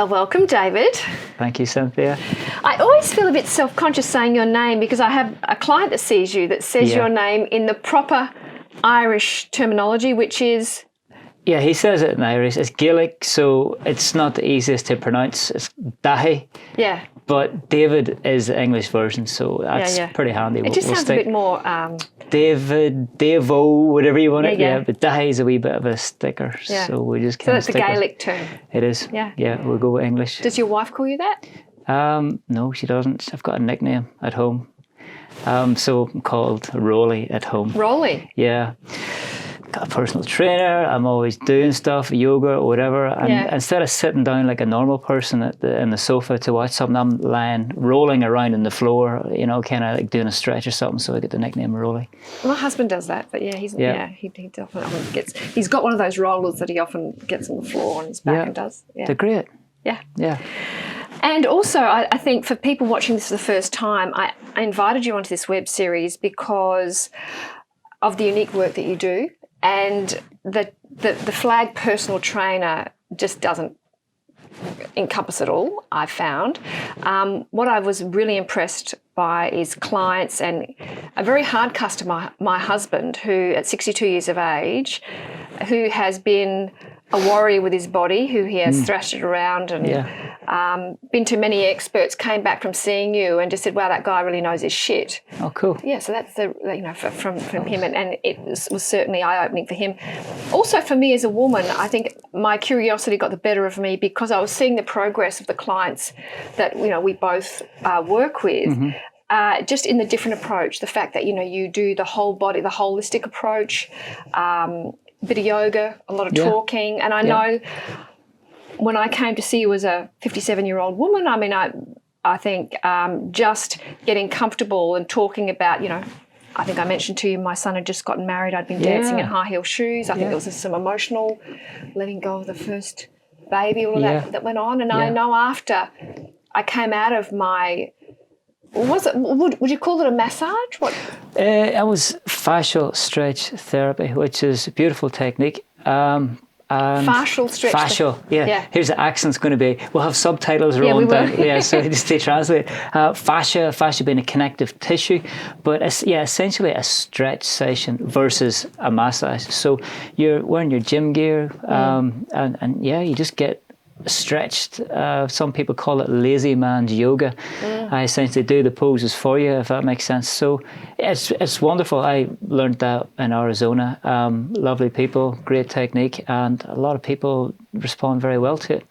Well, welcome, David. Thank you, Cynthia. I always feel a bit self-conscious saying your name because I have a client that sees you that says your name in the proper Irish terminology, which is... Yeah, he says it in Irish. It's Gaelic, so it's not the easiest to pronounce. It's Dahi. Yeah. But David is the English version, so that's pretty handy. It just sounds a bit more... David, Davo, whatever you want it. Yeah. But Dahi is a wee bit of a sticker, so we just kind of stick. So that's a Gaelic term. It is. Yeah, we'll go with English. Does your wife call you that? No, she doesn't. I've got a nickname at home. So I'm called Rolly at home. Rolly? Yeah. Got a personal trainer. I'm always doing stuff, yoga or whatever. And instead of sitting down like a normal person in the sofa to watch something, I'm rolling around on the floor, kind of like doing a stretch or something. So I get the nickname Rolly. My husband does that, but he often gets. He's got one of those rollers that he often gets on the floor on his back and does. Yeah. They're great. Yeah. And also, I think for people watching this for the first time, I invited you onto this web series because of the unique work that you do. And the flag personal trainer just doesn't encompass it all, I found. What I was really impressed by is clients and a very hard customer, my husband, who at 62 years of age, who has been a warrior with his body, who he has thrashed it around and been to many experts, came back from seeing you and just said, wow, that guy really knows his shit. Oh, cool. Yeah, so that's from him, and it was certainly eye-opening for him. Also for me as a woman, I think my curiosity got the better of me because I was seeing the progress of the clients that, we both work with. Mm-hmm. Just in the different approach, the fact that, you do the whole body, the holistic approach, bit of yoga, a lot of talking. And I know when I came to see you as a 57-year-old woman, I mean, I think just getting comfortable and talking about, I think I mentioned to you my son had just gotten married. I'd been dancing in high-heel shoes. I think there was some emotional letting go of the first baby, all of that went on. And I know after I came out of my... Would you call it a massage? What? It was fascial stretch therapy, which is a beautiful technique. Fascial stretch. Fascial, Here's the accent's going to be. We'll have subtitles rolling down. So just to translate. Fascia being a connective tissue, but it's essentially a stretch session versus a massage. So you're wearing your gym gear, and you just get stretched. Some people call it lazy man's yoga. I essentially do the poses for you, if that makes sense. So it's wonderful. I learned that in Arizona. Lovely people, great technique, and a lot of people respond very well to it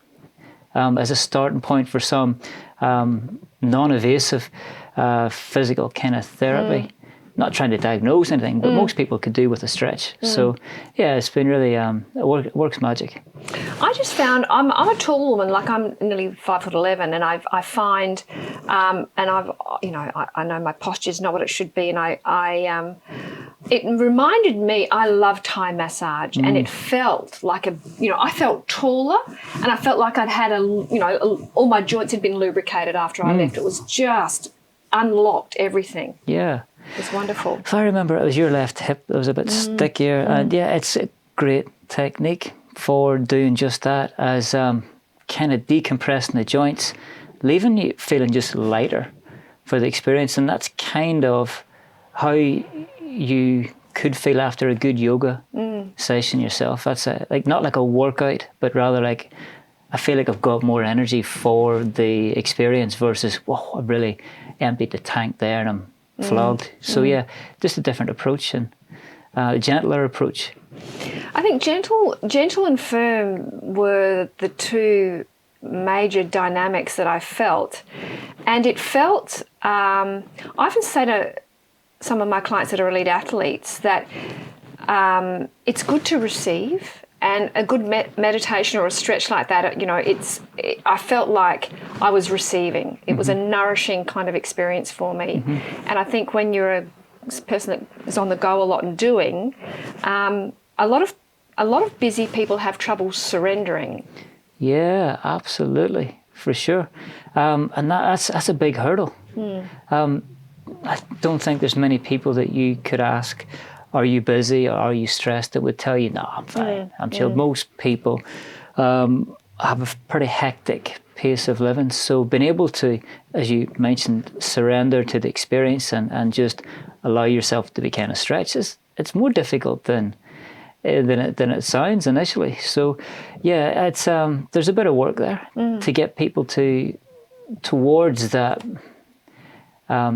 as a starting point for some non-invasive physical kind of therapy. Not trying to diagnose anything, but most people could do with a stretch. So, it's been really, it works magic. I just found, I'm a tall woman, like I'm nearly 5'11", and I find, and I know my posture's not what it should be, and it reminded me, I love Thai massage, and it felt like I felt taller, and I felt like I'd had all my joints had been lubricated after I left. It was just unlocked everything. Yeah. It's wonderful. If I remember, it was your left hip that was a bit stickier. And it's a great technique for doing just that, as kind of decompressing the joints, leaving you feeling just lighter for the experience. And that's kind of how you could feel after a good yoga session yourself. That's not like a workout, but rather like, I feel like I've got more energy for the experience versus, whoa, I've really emptied the tank there and I'm flogged. So just a different approach and a gentler approach. I think gentle and firm were the two major dynamics that I felt. And it felt, I often say to some of my clients that are elite athletes that it's good to receive, and a good meditation or a stretch like that, I felt like I was receiving. It was a nourishing kind of experience for me. And I think when you're a person that is on the go a lot and doing, a lot of busy people have trouble surrendering. Yeah, absolutely, for sure. And that's a big hurdle. I don't think there's many people that you could ask, are you busy or are you stressed, that would tell you, no, I'm fine, I'm chill. Most people, have a pretty hectic pace of living. So being able to, as you mentioned, surrender to the experience and just allow yourself to be kind of stretched, it's more difficult than it sounds initially. So yeah, it's there's a bit of work there to get people towards that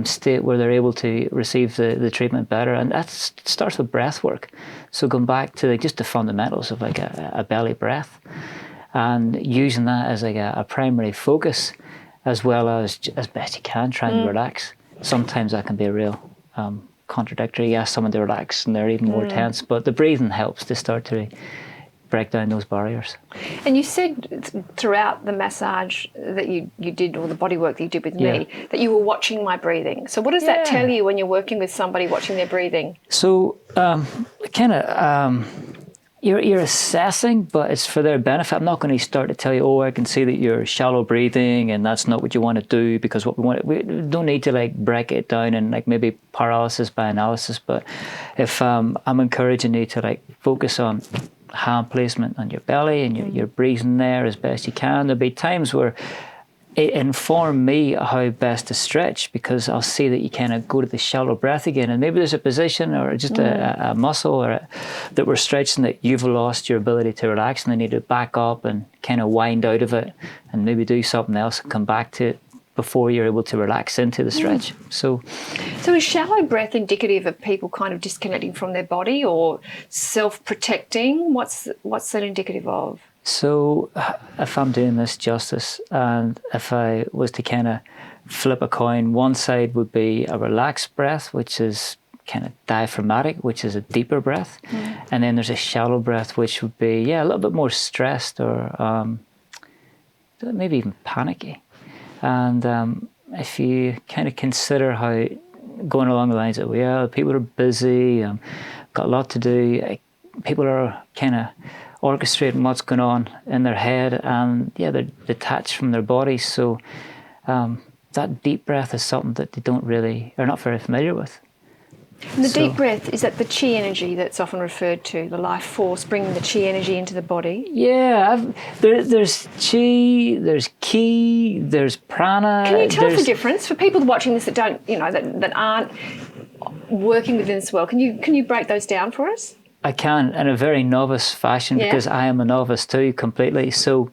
state where they're able to receive the treatment better, and that starts with breath work. So going back to just the fundamentals of like a belly breath, and using that as like a primary focus, as well as best you can trying to relax. Sometimes that can be a real contradictory. You ask someone to relax and they're even more tense, but the breathing helps to start to break down those barriers. And you said throughout the massage that you did, or the body work that you did with me, that you were watching my breathing. So what does that tell you when you're working with somebody, watching their breathing? So you're assessing, but it's for their benefit. I'm not going to start to tell you, oh, I can see that you're shallow breathing and that's not what you want to do, because we don't need to like break it down and like maybe paralysis by analysis. But if I'm encouraging you to like focus on hand placement on your belly and you're breathing there as best you can, there'll be times where it informed me how best to stretch, because I'll see that you kind of go to the shallow breath again, and maybe there's a position or just a muscle that we're stretching that you've lost your ability to relax, and they need to back up and kind of wind out of it and maybe do something else and come back to it before you're able to relax into the stretch. So is shallow breath indicative of people kind of disconnecting from their body or self-protecting? What's that indicative of? So if I'm doing this justice, and if I was to kind of flip a coin, one side would be a relaxed breath, which is kind of diaphragmatic, which is a deeper breath. And then there's a shallow breath, which would be, a little bit more stressed or maybe even panicky. And if you kind of consider how, going along the lines of, people are busy, got a lot to do, people are kind of orchestrating what's going on in their head, and they're detached from their bodies. So that deep breath is something that they are not very familiar with. And the deep breath, is that the chi energy that's often referred to, the life force, bringing the chi energy into the body? Yeah, there's chi, there's ki, there's prana. Can you tell us the difference for people watching this that don't, that aren't working within this world? Can you break those down for us? I can, in a very novice fashion, because I am a novice too, completely. So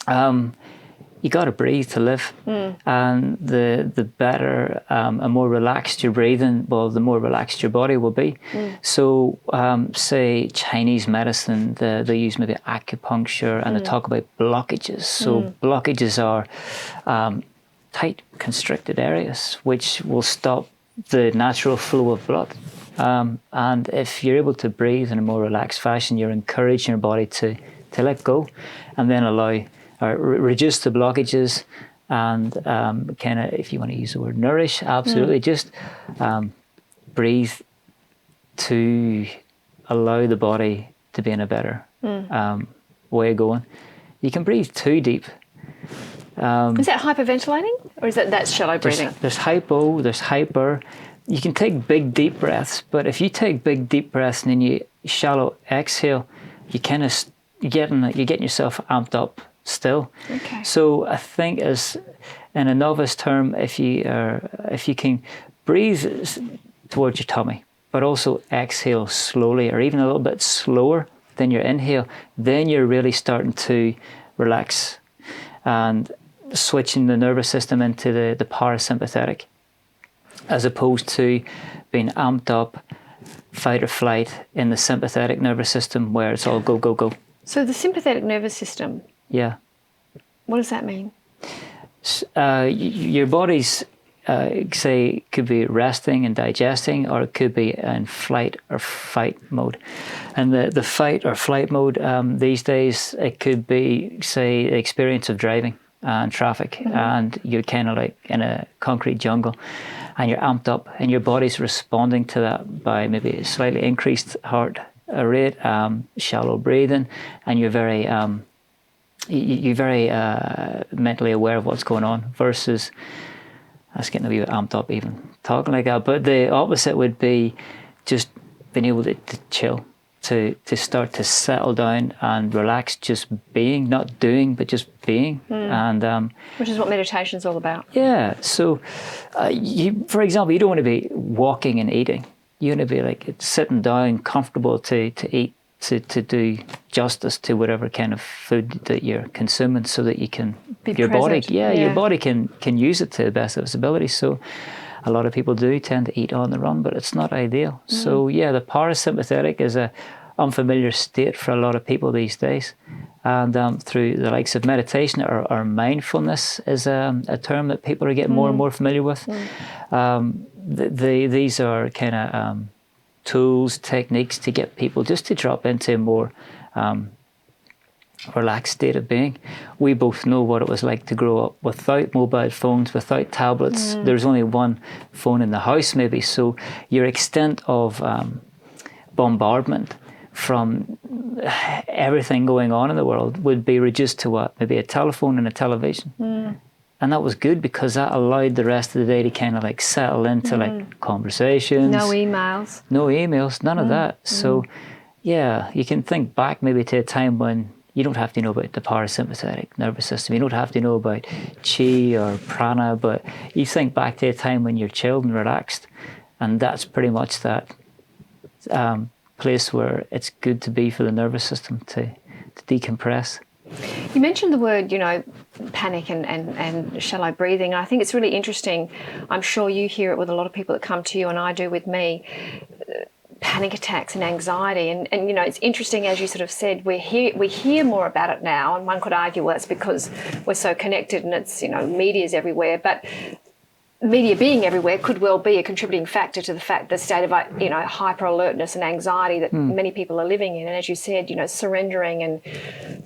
you got to breathe to live. And the better and more relaxed you're breathing, well, the more relaxed your body will be. So say Chinese medicine, they use maybe acupuncture, and they talk about blockages. So blockages are tight, constricted areas, which will stop the natural flow of blood. And if you're able to breathe in a more relaxed fashion, you're encouraging your body to let go, and then allow or reduce the blockages, and kind of, if you want to use the word nourish, absolutely, just breathe to allow the body to be in a better way of going. You can breathe too deep. Is that hyperventilating, or is that's shallow breathing? There's hypo, there's hyper. You can take big deep breaths, but if you take big deep breaths and then you shallow exhale, you're getting yourself amped up still. Okay. So I think, as in a novice term, if you can breathe towards your tummy, but also exhale slowly, or even a little bit slower than your inhale, then you're really starting to relax and switching the nervous system into the parasympathetic, as opposed to being amped up, fight or flight, in the sympathetic nervous system, where it's all go, go, go. So the sympathetic nervous system, what does that mean? Your body's, say, could be resting and digesting, or it could be in flight or fight mode. And the fight or flight mode, these days, it could be, say, the experience of driving and traffic, and you're kind of like in a concrete jungle, and you're amped up, and your body's responding to that by maybe a slightly increased heart rate, shallow breathing, and you're very mentally aware of what's going on, versus, that's getting a wee bit amped up even talking like that, but the opposite would be just being able to chill, to start to settle down and relax, just being, not doing, but just being. And which is what meditation is all about. Yeah. So, for example, you don't want to be walking and eating. You want to be like sitting down, comfortable to eat, to do justice to whatever kind of food that you're consuming, so that you can be your present. body, your body can use it to the best of its ability. So, a lot of people do tend to eat on the run, but it's not ideal. So the parasympathetic is a unfamiliar state for a lot of people these days. And through the likes of meditation or mindfulness is a term that people are getting more and more familiar with. These are kind of tools, techniques to get people just to drop into a more relaxed state of being. We both know what it was like to grow up without mobile phones, without tablets. There's only one phone in the house maybe, so your extent of bombardment from everything going on in the world would be reduced to what? Maybe a telephone and a television. And that was good, because that allowed the rest of the day to kind of like settle into like conversations. No emails. No emails, none of that. So you can think back maybe to a time when you don't have to know about the parasympathetic nervous system. You don't have to know about chi or prana, but you think back to a time when you're chilled and relaxed, and that's pretty much that place where it's good to be for the nervous system to decompress. You mentioned the word, panic and shallow breathing. I think it's really interesting. I'm sure you hear it with a lot of people that come to you, and I do with me. Panic attacks and anxiety, and it's interesting, as you sort of said, we hear more about it now, and one could argue, well, it's because we're so connected and it's media's everywhere, but media being everywhere could well be a contributing factor to the state of hyper alertness and anxiety that many people are living in. And as you said, surrendering and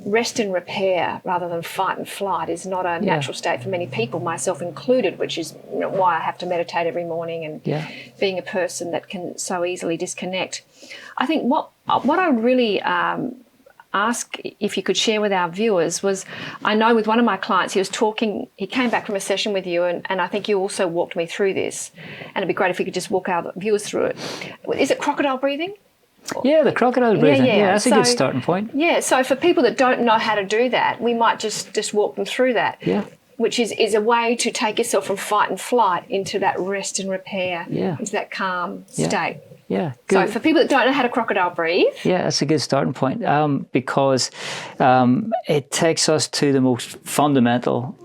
rest and repair rather than fight and flight is not a natural state for many people, myself included, which is why I have to meditate every morning, and being a person that can so easily disconnect. I think what I really ask if you could share with our viewers was, I know with one of my clients, he came back from a session with you, and I think you also walked me through this, and it'd be great if you could just walk our viewers through it. Is it crocodile breathing? Yeah, the crocodile breathing. Yeah, that's a good starting point. Yeah, so for people that don't know how to do that, we might just walk them through that. Yeah. Which is a way to take yourself from fight and flight into that rest and repair, into that calm state. Yeah, good. So for people that don't know how to crocodile breathe. Yeah, that's a good starting point, because it takes us to the most fundamental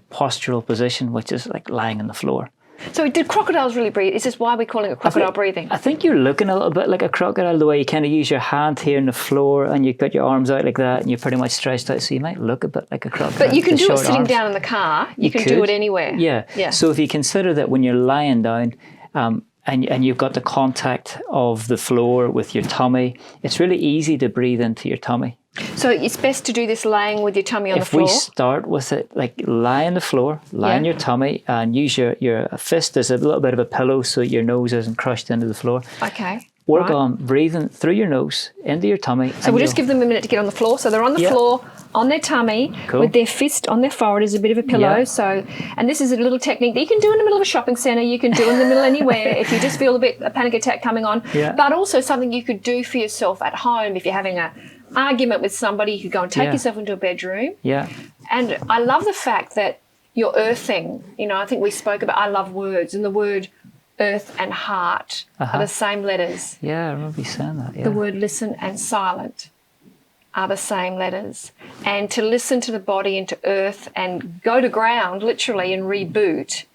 postural position, which is like lying on the floor. So did crocodiles really breathe? Is this why we're calling it crocodile breathing? I think you're looking a little bit like a crocodile, the way you kind of use your hand here on the floor and you've got your arms out like that and you're pretty much stretched out, so you might look a bit like a crocodile. But you can do it sitting down in the car. You can do it anywhere. Yeah. So if you consider that when you're lying down, and you've got the contact of the floor with your tummy, it's really easy to breathe into your tummy. So it's best to do this laying with your tummy on the floor? If we start with it, like lie on the floor, lie on your tummy, and use your fist as a little bit of a pillow so your nose isn't crushed into the floor. Okay. Work on breathing through your nose into your tummy. So we'll just give them a minute to get on the floor. So they're on the floor, on their tummy, with their fist on their forehead as a bit of a pillow. Yeah. So, and this is a little technique that you can do in the middle of a shopping centre. You can do in the middle anywhere if you just feel a panic attack coming on. Yeah. But also something you could do for yourself at home if you're having an argument with somebody. You could go and take yourself into a bedroom. Yeah. And I love the fact that you're earthing. I think we spoke about, I love words, and the word earth and heart are the same letters. Yeah, I remember you saying that. Yeah. The word listen and silent are the same letters. And to listen to the body and to earth and go to ground, literally, and reboot.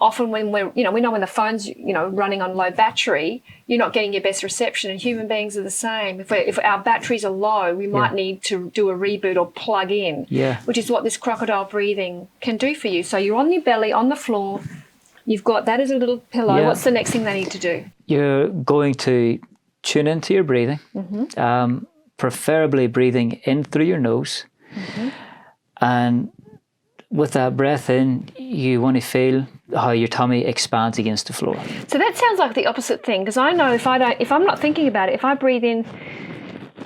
Often when we know when the phone's, running on low battery, you're not getting your best reception, and human beings are the same. If our batteries are low, we might need to do a reboot or plug in, which is what this crocodile breathing can do for you. So you're on your belly, on the floor, you've got that as a little pillow. Yeah. What's the next thing they need to do? You're going to tune into your breathing, preferably breathing in through your nose. And with that breath in, you want to feel how your tummy expands against the floor. So that sounds like the opposite thing, because I know if I'm not thinking about it, if I breathe in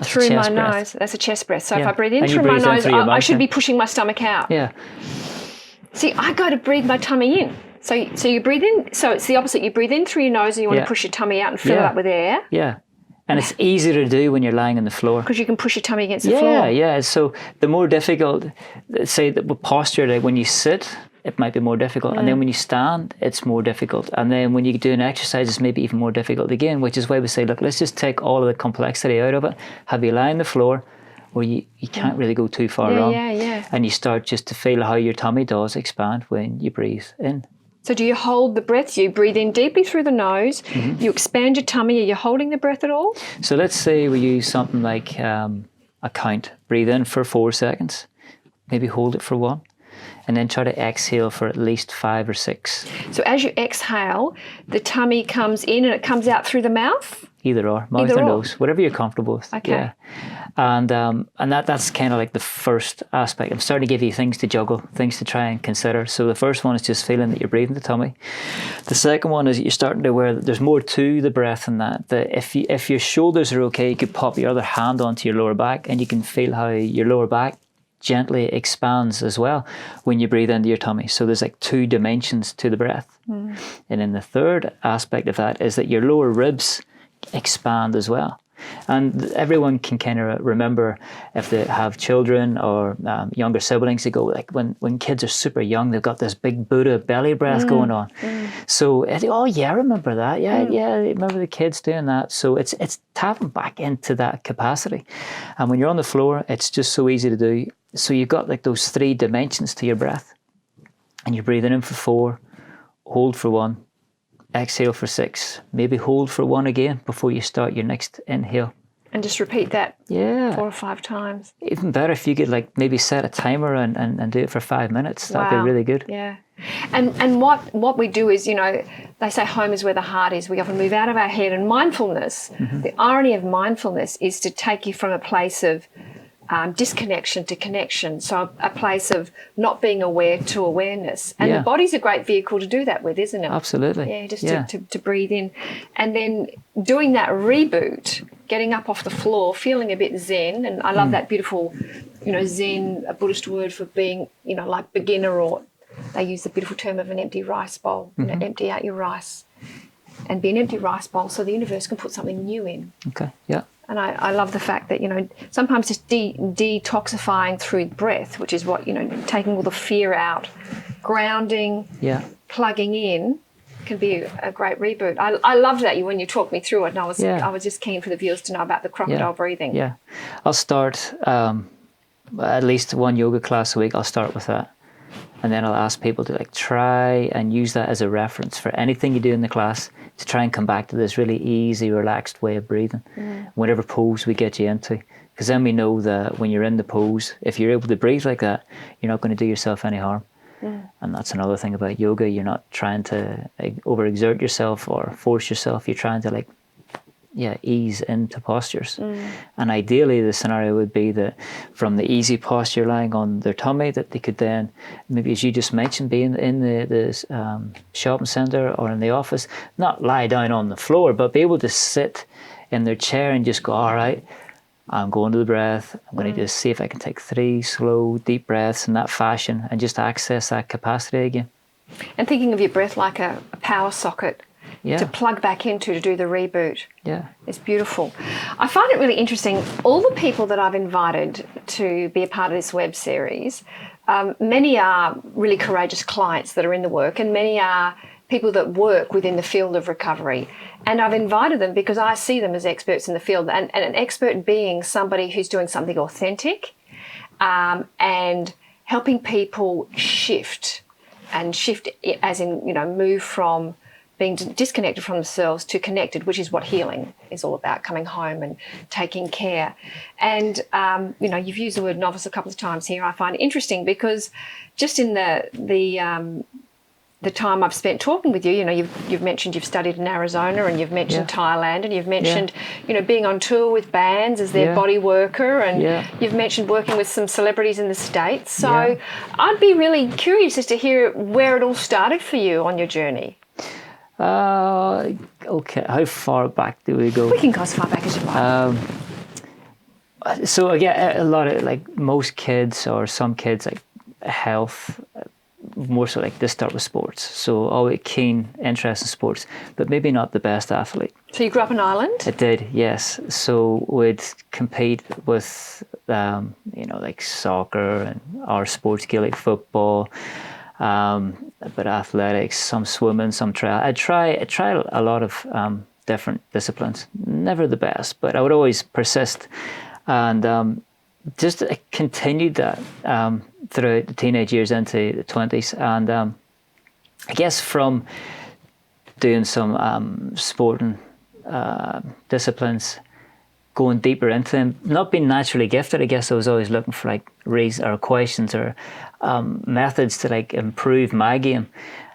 through my nose, that's a chest breath. So if I breathe in through my nose, I should be pushing my stomach out. Yeah. See, I go to breathe my tummy in. So you breathe in. So it's the opposite. You breathe in through your nose and you want to push your tummy out and fill it up with air. Yeah. And it's easier to do when you're lying on the floor. Because you can push your tummy against the floor. Yeah. So the more difficult, say that with posture, like when you sit, it might be more difficult. And then when you stand, it's more difficult. And then when you do an exercise, it's maybe even more difficult again, which is why we say, look, let's just take all of the complexity out of it. Have you lie on the floor where you can't really go too far wrong. And you start just to feel how your tummy does expand when you breathe in. So do you hold the breath? You breathe in deeply through the nose. You expand your tummy. Are you holding the breath at all? So let's say we use something like a count. Breathe in for 4 seconds. Maybe hold it for 1. And then try to exhale for at least 5 or 6. So as you exhale, the tummy comes in and it comes out through the mouth? Either or, mouth or nose, whatever you're comfortable with. Okay. Yeah. And that's kind of like the first aspect. I'm starting to give you things to juggle, things to try and consider. So the first one is just feeling that you're breathing the tummy. The second one is you're starting to aware that there's more to the breath than that. That if your shoulders are okay, you could pop your other hand onto your lower back and you can feel how your lower back gently expands as well when you breathe into your tummy. So there's like 2 dimensions to the breath. And then the third aspect of that is that your lower ribs expand as well. And everyone can kind of remember if they have children or younger siblings, they go like when kids are super young, they've got this big Buddha belly breath going on. So, oh yeah, I remember that. Yeah, I remember the kids doing that. So it's tapping back into that capacity. And when you're on the floor, it's just so easy to do. So you've got like those 3 dimensions to your breath. And you're breathing in for 4, hold for 1, exhale for 6, maybe hold for 1 again before you start your next inhale. And just repeat that 4 or 5 times. Even better if you could like maybe set a timer and do it for 5 minutes. That'd be really good. Yeah. And what we do is, they say home is where the heart is. We often move out of our head, and mindfulness, the irony of mindfulness is to take you from a place of disconnection to connection. So a place of not being aware to awareness. And the body's a great vehicle to do that with, isn't it? Absolutely. Yeah, just to breathe in. And then doing that reboot, getting up off the floor, feeling a bit zen. And I love that beautiful, zen, a Buddhist word for being, like beginner, or they use the beautiful term of an empty rice bowl. Empty out your rice and be an empty rice bowl so the universe can put something new in. Okay, yeah. And I love the fact that, sometimes just detoxifying through breath, which is what, taking all the fear out, grounding, plugging in, can be a great reboot. I loved that when you talked me through it, and I was just keen for the viewers to know about the crocodile breathing. Yeah. I'll start at least 1 yoga class a week. I'll start with that. And then I'll ask people to try and use that as a reference for anything you do in the class, to try and come back to this really easy, relaxed way of breathing, whatever pose we get you into. Because then we know that when you're in the pose, if you're able to breathe like that, you're not going to do yourself any harm. And that's another thing about yoga. You're not trying to overexert yourself or force yourself. You're trying to ease into postures. And ideally the scenario would be that from the easy posture lying on their tummy, that they could then, maybe as you just mentioned, be in the shopping centre or in the office, not lie down on the floor, but be able to sit in their chair and just go, all right, I'm going to the breath. I'm going to just see if I can take 3 slow, deep breaths in that fashion and just access that capacity again. And thinking of your breath like a power socket to plug back into, to do the reboot. Yeah. It's beautiful. I find it really interesting. All the people that I've invited to be a part of this web series, many are really courageous clients that are in the work, and many are people that work within the field of recovery. And I've invited them because I see them as experts in the field, and an expert being somebody who's doing something authentic and helping people shift as in, move from being disconnected from themselves to connected, which is what healing is all about, coming home and taking care. And, you've used the word novice a couple of times here. I find it interesting because just in the time I've spent talking with you, you've mentioned you've studied in Arizona, and you've mentioned Thailand, and you've mentioned, being on tour with bands as their body worker, and you've mentioned working with some celebrities in the States. So I'd be really curious as to hear where it all started for you on your journey. Okay, how far back do we go? We can go as far back as you like. So again, a lot of most kids, or some kids, health more so like to start with sports. So always keen interest in sports, but maybe not the best athlete. So you grew up in Ireland? I did, yes. So we'd compete with, like soccer and our sports, Gaelic football, but athletics, some swimming, some trail. I tried a lot of different disciplines. Never the best, but I would always persist, and just continued that throughout the teenage years into the 20s. And I guess from doing some sporting disciplines, going deeper into them, not being naturally gifted, I guess I was always looking for like questions or methods to like improve my game.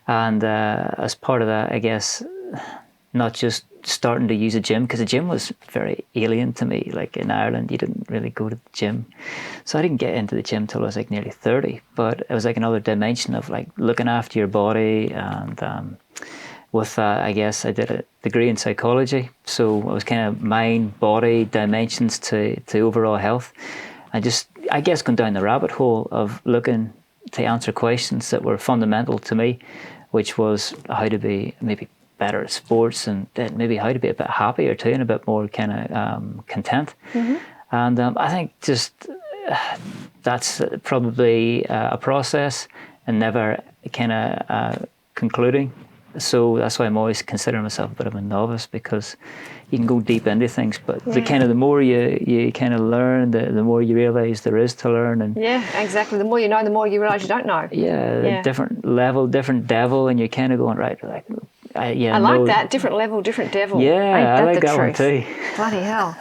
And as part of that, I guess, not just starting to use a gym, because the gym was very alien to me. Like in Ireland, you didn't really go to the gym. So I didn't get into the gym till I was like nearly 30. But it was like another dimension of like looking after your body. And with that, I guess I did a degree in psychology. So I was kind of mind, body, dimensions to overall health. I guess going down the rabbit hole of looking to answer questions that were fundamental to me, which was how to be maybe better at sports, and then maybe how to be a bit happier too, and a bit more kind of content. Mm-hmm. And I think just that's probably a process and never kind of concluding. So that's why I'm always considering myself a bit of a novice, because you can go deep into things, but the more you kind of learn, the more you realise there is to learn. And yeah, exactly. The more you know, the more you realise you don't know. Yeah, different level, different devil, and you're kind of going right. Like, I like that. Different level, different devil. Yeah, I like that one too. Bloody hell.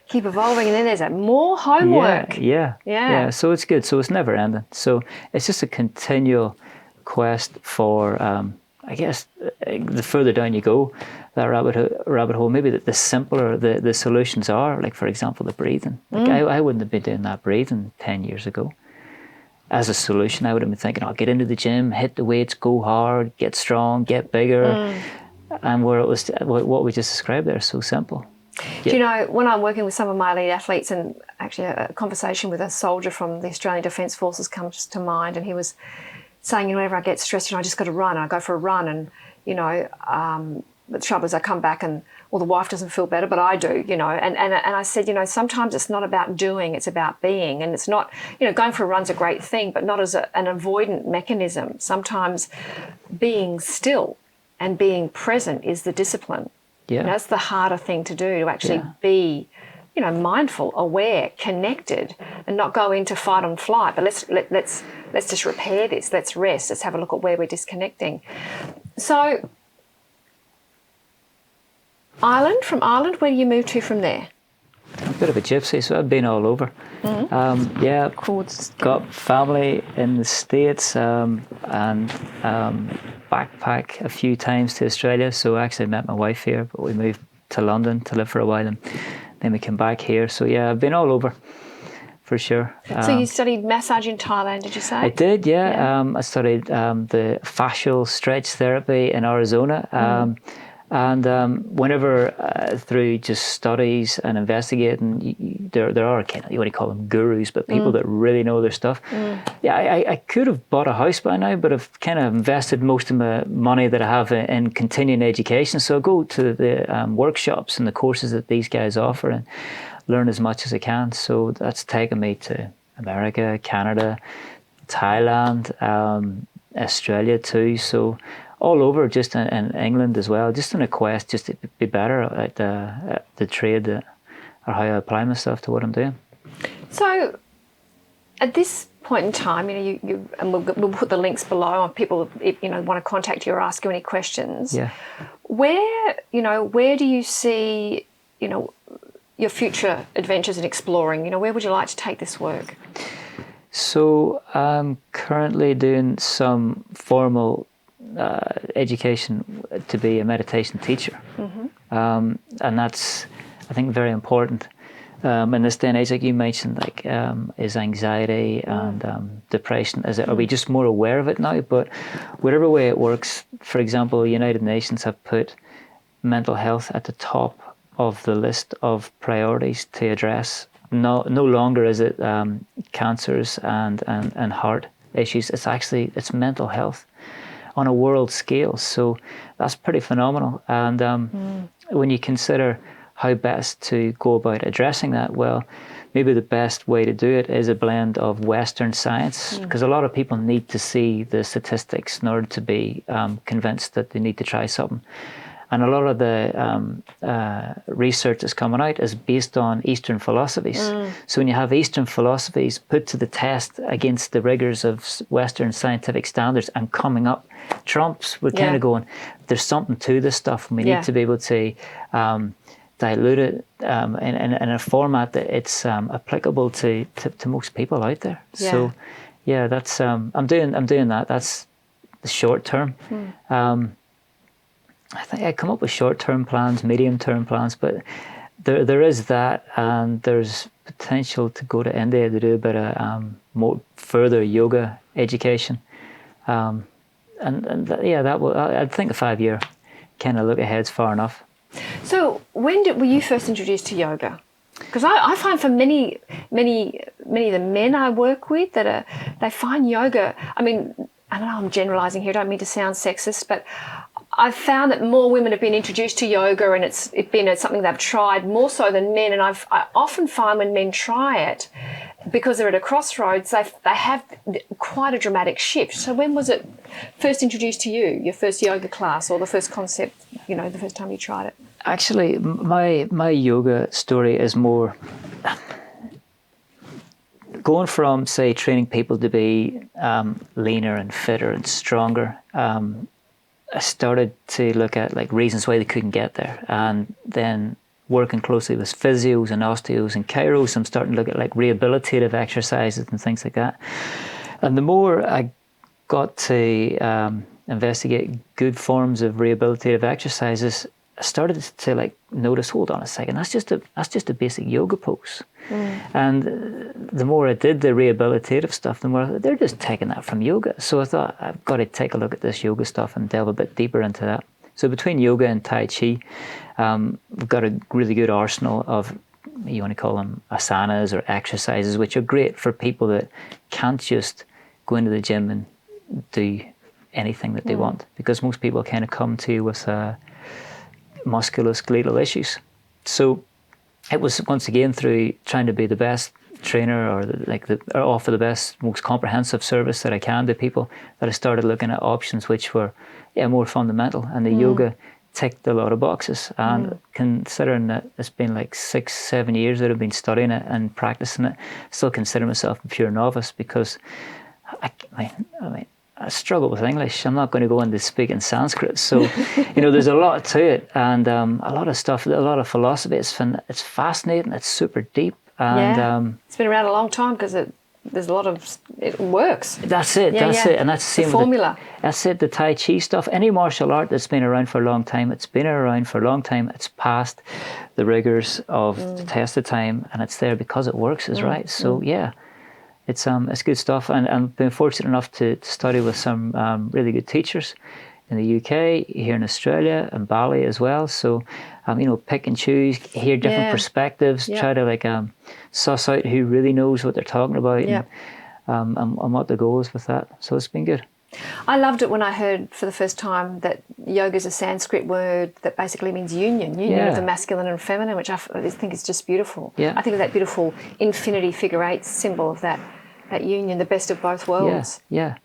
Keep evolving, and then there's more homework. Yeah. So it's good. So it's never ending. So it's just a continual quest for, I guess, the further down you go, that rabbit hole, maybe the simpler the solutions are. Like, for example, the breathing. Like I wouldn't have been doing that breathing 10 years ago. As a solution, I would have been thinking, I'll get into the gym, hit the weights, go hard, get strong, get bigger. And where it was, what we just described there, so simple. Do you know, when I'm working with some of my elite athletes, and actually a conversation with a soldier from the Australian Defence Forces comes to mind, and he was saying, whenever I get stressed, I just got to run. I go for a run, and, the trouble is I come back and, the wife doesn't feel better, but I do, and I said, sometimes it's not about doing, it's about being. And it's not, going for a run's a great thing, but not as an avoidant mechanism. Sometimes being still and being present is the discipline. Yeah. That's the harder thing to do, to actually be, mindful, aware, connected, and not go into fight and flight. But let's just repair this. Let's rest. Let's have a look at where we're disconnecting. So, from Ireland, where do you move to from there? I'm a bit of a gypsy, so I've been all over. Mm-hmm. Got family in the States, and backpack a few times to Australia. So I actually met my wife here, but we moved to London to live for a while, and then we came back here. So yeah, I've been all over, for sure. So you studied massage in Thailand, did you say? I did, yeah. I studied the fascial stretch therapy in Arizona. And whenever through just studies and investigating, there are kind of, you want to call them gurus, but people that really know their stuff. Yeah, I could have bought a house by now, but I've kind of invested most of my money that I have in continuing education. So I go to the workshops and the courses that these guys offer and learn as much as I can. So that's taken me to America, Canada, Thailand, Australia too. So all over, just in England as well, just on a quest just to be better at the trade or how I apply myself to what I'm doing. So at this point in time, you and we'll put the links below on people, want to contact you or ask you any questions. Yeah. Where do you see, your future adventures in exploring? Where would you like to take this work? So I'm currently doing some formal education to be a meditation teacher. And that's, I think, very important in this day and age. Like you mentioned, is anxiety and depression, are we just more aware of it now? But whatever way it works, for example, the United Nations have put mental health at the top of the list of priorities to address. No longer is it cancers and heart issues. It's mental health on a world scale. So that's pretty phenomenal. And when you consider how best to go about addressing that, well, maybe the best way to do it is a blend of Western science, because a lot of people need to see the statistics in order to be convinced that they need to try something. And a lot of the research that's coming out is based on Eastern philosophies. So when you have Eastern philosophies put to the test against the rigors of Western scientific standards and coming up trumps, we're kind of going, there's something to this stuff, and we need to be able to dilute it in a format that it's applicable to most people out there. So that's I'm doing that. That's the short term. I think I come up with short-term plans, medium-term plans, but there is that, and there's potential to go to India to do a bit of more further yoga education, and that will. I think a 5-year kind of look ahead's far enough. So when were you first introduced to yoga? Because I find for many of the men I work with they find yoga. I mean, I know I'm generalising here. I don't mean to sound sexist, but I've found that more women have been introduced to yoga, and it's been something they've tried more so than men. And I often find when men try it, because they're at a crossroads, they have quite a dramatic shift. So when was it first introduced to you, your first yoga class, or the first concept, the first time you tried it? Actually, my yoga story is more going from, say, training people to be leaner and fitter and stronger. I started to look at reasons why they couldn't get there, and then working closely with physios and osteos and chiros, I'm starting to look at rehabilitative exercises and things like that. And the more I got to investigate good forms of rehabilitative exercises, I started to notice, hold on a second, that's just a basic yoga pose. And the more I did the rehabilitative stuff, the more they're just taking that from yoga. So I thought, I've got to take a look at this yoga stuff and delve a bit deeper into that. So between yoga and Tai Chi, we've got a really good arsenal of, you want to call them asanas or exercises, which are great for people that can't just go into the gym and do anything that they want. Because most people kind of come to you with musculoskeletal issues. So it was once again through trying to be the best trainer or offer the best, most comprehensive service that I can to people, that I started looking at options which were more fundamental, and the yoga ticked a lot of boxes. And considering that it's been 6-7 years that I've been studying it and practicing it, I still consider myself a pure novice, because I struggle with English. I'm not going to go into speaking Sanskrit. So, there's a lot to it, and a lot of stuff, a lot of philosophy. It's fascinating. It's super deep. And it's been around a long time, because there's a lot of, it works. That's it. It. And that's the same formula. That's it. The Tai Chi stuff. Any martial art that's been around for a long time, it's been around for a long time. It's passed the rigors of the test of time, and it's there because it works, is right. So it's good stuff, and I've been fortunate enough to study with some really good teachers in the UK, here in Australia, and Bali as well. So, pick and choose, hear different perspectives, try to suss out who really knows what they're talking about, and what the goal is with that. So it's been good. I loved it when I heard for the first time that yoga is a Sanskrit word that basically means union of the masculine and feminine, which I think is just beautiful. Yeah. I think of that beautiful infinity figure 8 symbol of that union, the best of both worlds. Yeah.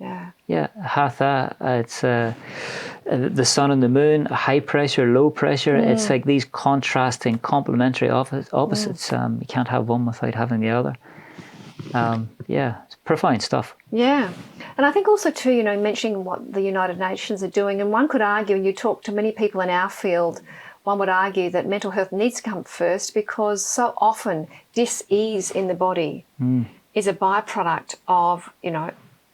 Hatha, it's the sun and the moon, high pressure, low pressure. It's these contrasting, complementary opposites. You can't have one without having the other. It's profound stuff. Yeah. And I think also too, mentioning what the United Nations are doing, and one could argue, and you talk to many people in our field, one would argue that mental health needs to come first, because so often dis-ease in the body is a byproduct of,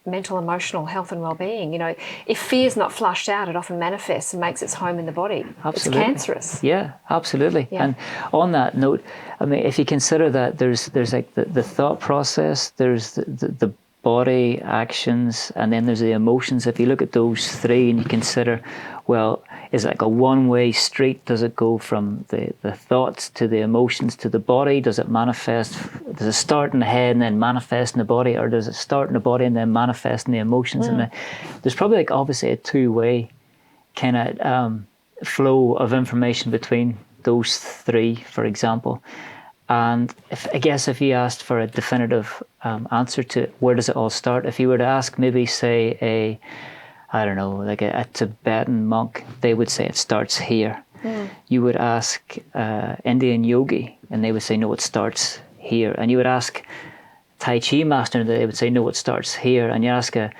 mental, emotional health and well-being. If fear's not flushed out, it often manifests and makes its home in the body. Absolutely. It's cancerous. Yeah, absolutely. Yeah. And on that note, if you consider that there's the thought process, there's the body actions, and then there's the emotions. If you look at those three and you consider, well, is it like a one-way street? Does it go from the thoughts to the emotions to the body? Does it manifest? Does it start in the head and then manifest in the body, or does it start in the body and then manifest in the emotions? And there's probably like obviously a two-way kind of flow of information between those three, for example. And I guess if you asked for a definitive answer to where does it all start, if you were to ask maybe say a Tibetan monk, they would say it starts here. You would ask Indian yogi and they would say no, it starts here. And you would ask Tai Chi master and they would say no, it starts here. And you ask a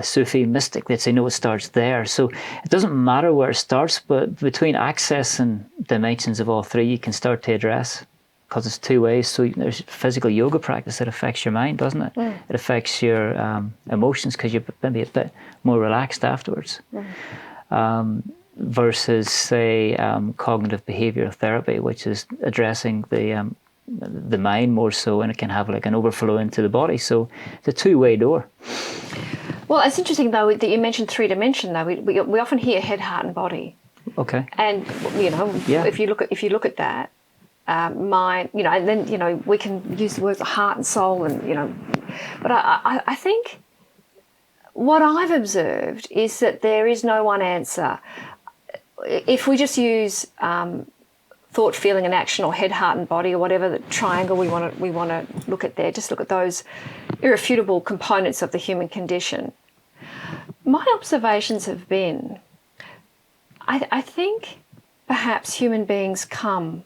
Sufi mystic, they'd say no, it starts there. So it doesn't matter where it starts, but between access and dimensions of all three you can start to address, because it's two ways. So there's physical yoga practice that affects your mind, doesn't it? It affects your emotions because you're maybe a bit more relaxed afterwards. Versus say cognitive behavioral therapy, which is addressing the mind more so, and it can have like an overflow into the body. So it's a two-way door. Well, it's interesting though that you mentioned three-dimension though. We often hear head, heart and body. Okay. And if you look at that, mind, and then we can use the words heart and soul, and but I think what I've observed is that there is no one answer. If we just use thought, feeling, and action, or head, heart, and body, or whatever the triangle we want to look at there, just look at those irrefutable components of the human condition. My observations have been, I think perhaps human beings come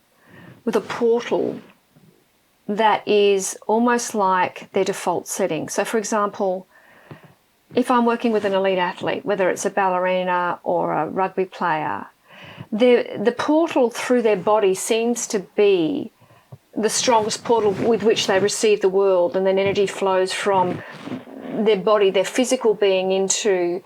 with a portal that is almost like their default setting. So, for example, if I'm working with an elite athlete, whether it's a ballerina or a rugby player, the portal through their body seems to be the strongest portal with which they receive the world, and then energy flows from their body, their physical being, into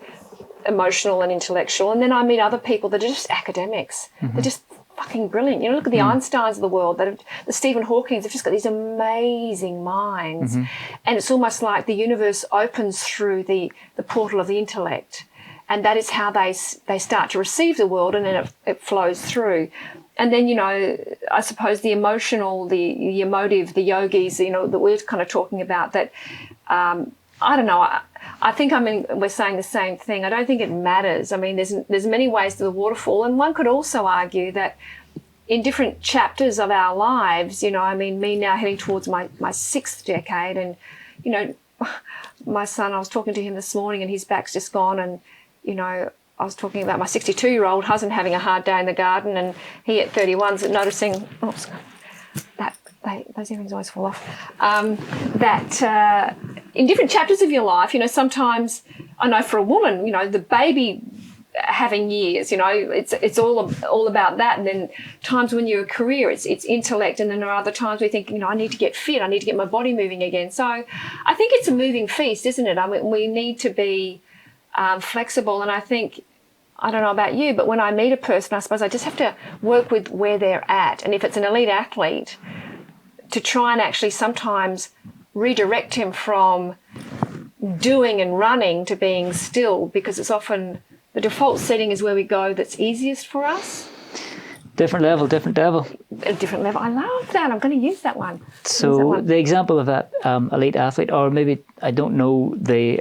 emotional and intellectual. And then I meet other people that are just academics. They're just fucking brilliant. Look at the Einsteins of the world, the Stephen Hawkings. They've just got these amazing minds. And it's almost like the universe opens through the portal of the intellect. And that is how they start to receive the world, and then it flows through. And then, I suppose the emotional, the emotive, the yogis, that we're kind of talking about, that, I don't know, I think we're saying the same thing. I don't think it matters. I mean, there's many ways to the waterfall. And one could also argue that in different chapters of our lives, me now heading towards my sixth decade, and, my son, I was talking to him this morning and his back's just gone, and, I was talking about my 62-year-old husband having a hard day in the garden, and he at 31's noticing, those earrings always fall off, that in different chapters of your life, sometimes, I know for a woman, the baby having years, it's all about that. And then times when you're a career, it's intellect. And then there are other times we think, I need to get fit, I need to get my body moving again. So I think it's a moving feast, isn't it? I mean, we need to be flexible. And I think, I don't know about you, but when I meet a person, I suppose I just have to work with where they're at. And if it's an elite athlete, to try and actually sometimes redirect him from doing and running to being still, because it's often the default setting is where we go that's easiest for us. Different level. A different level. I love that. I'm going to use that one. So the example of that elite athlete, or maybe, I don't know the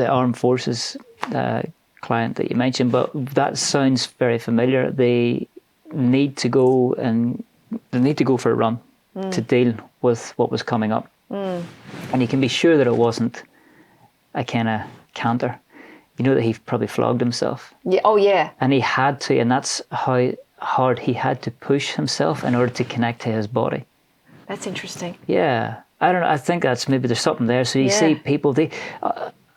armed forces client that you mentioned, but that sounds very familiar. They need to go for a run to deal with what was coming up. And you can be sure that it wasn't a kind of canter. That he probably flogged himself. Yeah. Oh, yeah. And he had to, and that's how hard he had to push himself in order to connect to his body. That's interesting. Yeah. I don't know. I think that's maybe there's something there. So you see people,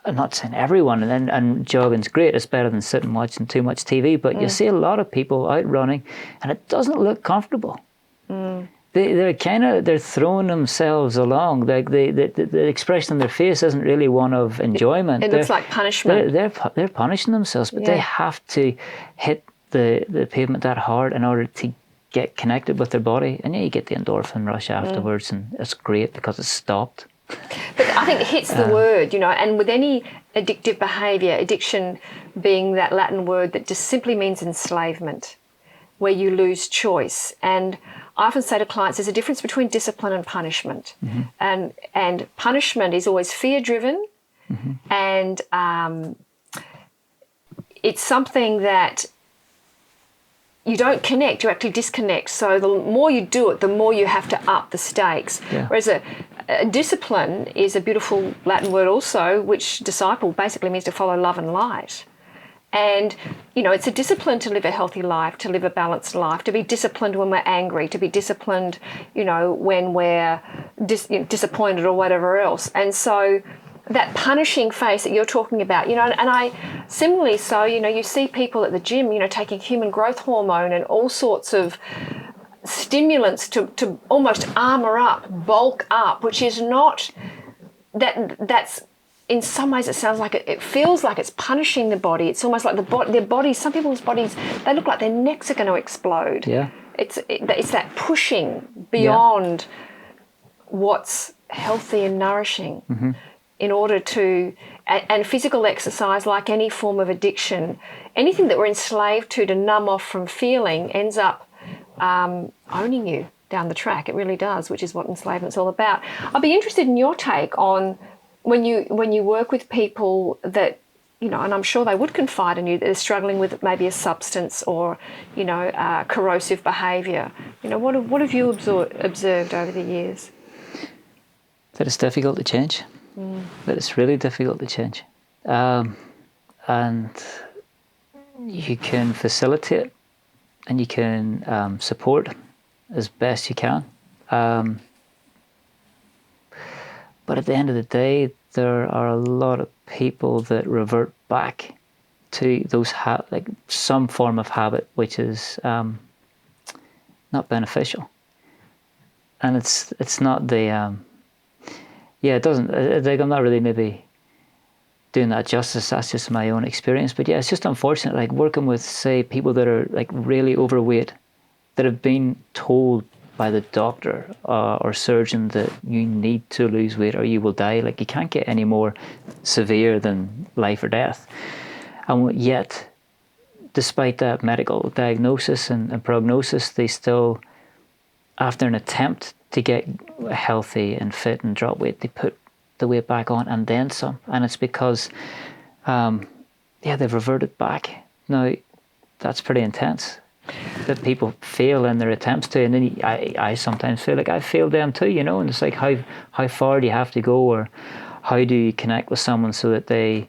I'm not saying everyone, and jogging's great. It's better than sitting watching too much TV. But you see a lot of people out running, and it doesn't look comfortable. They're throwing themselves along. Like the expression on their face isn't really one of enjoyment. It looks like punishment. They're punishing themselves, but they have to hit the pavement that hard in order to get connected with their body. And you get the endorphin rush afterwards, and it's great because it's stopped. But I think it hits the word, and with any addictive behaviour, addiction being that Latin word that just simply means enslavement, where you lose choice. And I often say to clients, there's a difference between discipline and punishment. And punishment is always fear-driven, and it's something that you don't connect, you actually disconnect. So the more you do it, the more you have to up the stakes. Yeah. Whereas a discipline is a beautiful Latin word also, which disciple basically means to follow love and light. And, it's a discipline to live a healthy life, to live a balanced life, to be disciplined when we're angry, to be disciplined, when we're disappointed or whatever else. And so that punishing face that you're talking about, and I similarly, so, you see people at the gym, taking human growth hormone and all sorts of stimulants to almost armor up, bulk up, which is not, that's, in some ways it sounds like it feels like it's punishing the body. It's almost like their bodies, some people's bodies, they look like their necks are going to explode. Yeah. It's that pushing beyond what's healthy and nourishing in order to, and physical exercise, like any form of addiction, anything that we're enslaved to numb off from feeling ends up owning you down the track. It really does, which is what enslavement's all about. I'd be interested in your take on when you work with people that, and I'm sure they would confide in you, that they're struggling with maybe a substance or, corrosive behaviour. What have you observed over the years? That it's difficult to change. That it's really difficult to change. And you can facilitate and you can support as best you can. But at the end of the day, there are a lot of people that revert back to those like some form of habit which is not beneficial, and it's not the it doesn't. Like, I'm not really maybe doing that justice. That's just my own experience. But yeah, it's just unfortunate. Like working with, say, people that are like really overweight, that have been told by the doctor or surgeon that you need to lose weight or you will die. Like you can't get any more severe than life or death. And yet, despite that medical diagnosis and prognosis, they still, after an attempt to get healthy and fit and drop weight, they put the weight back on and then some. And it's because, they've reverted back. Now, that's pretty intense, that people fail in their attempts to, and then I sometimes feel like I failed them too, and it's like how far do you have to go, or how do you connect with someone so that they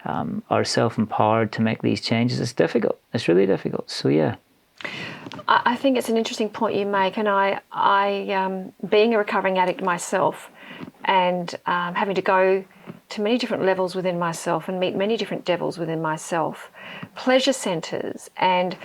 are self-empowered to make these changes? It's difficult. It's really difficult. So yeah. I think it's an interesting point you make, and I being a recovering addict myself, and having to go to many different levels within myself and meet many different devils within myself, pleasure centres, and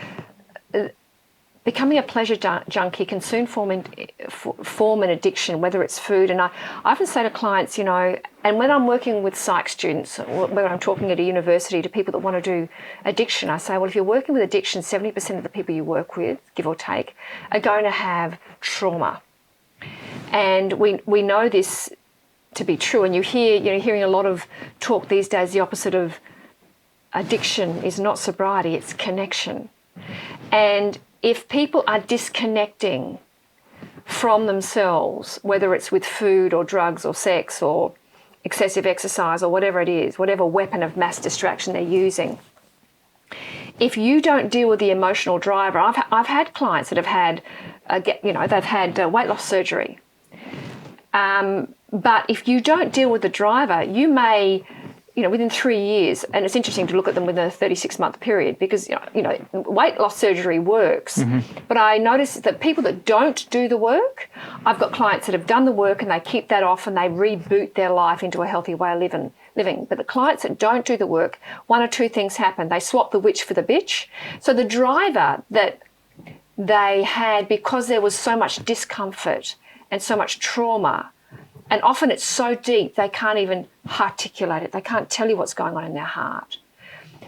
becoming a pleasure junkie can soon form an addiction, whether it's food. And I often say to clients, and when I'm working with psych students, when I'm talking at a university to people that want to do addiction, I say, well, if you're working with addiction, 70% of the people you work with, give or take, are going to have trauma. And we know this to be true. And you're hearing a lot of talk these days, the opposite of addiction is not sobriety, it's connection. And if people are disconnecting from themselves, whether it's with food or drugs or sex or excessive exercise or whatever it is, whatever weapon of mass distraction they're using, if you don't deal with the emotional driver, I've had clients that have had, they've had weight loss surgery. But if you don't deal with the driver, you may, within 3 years, and it's interesting to look at them within a 36-month period because, weight loss surgery works. Mm-hmm. But I notice that people that don't do the work, I've got clients that have done the work and they keep that off and they reboot their life into a healthy way of living. But the clients that don't do the work, one or two things happen. They swap the witch for the bitch. So the driver that they had, because there was so much discomfort and so much trauma, and often it's so deep they can't even articulate it. They can't tell you what's going on in their heart.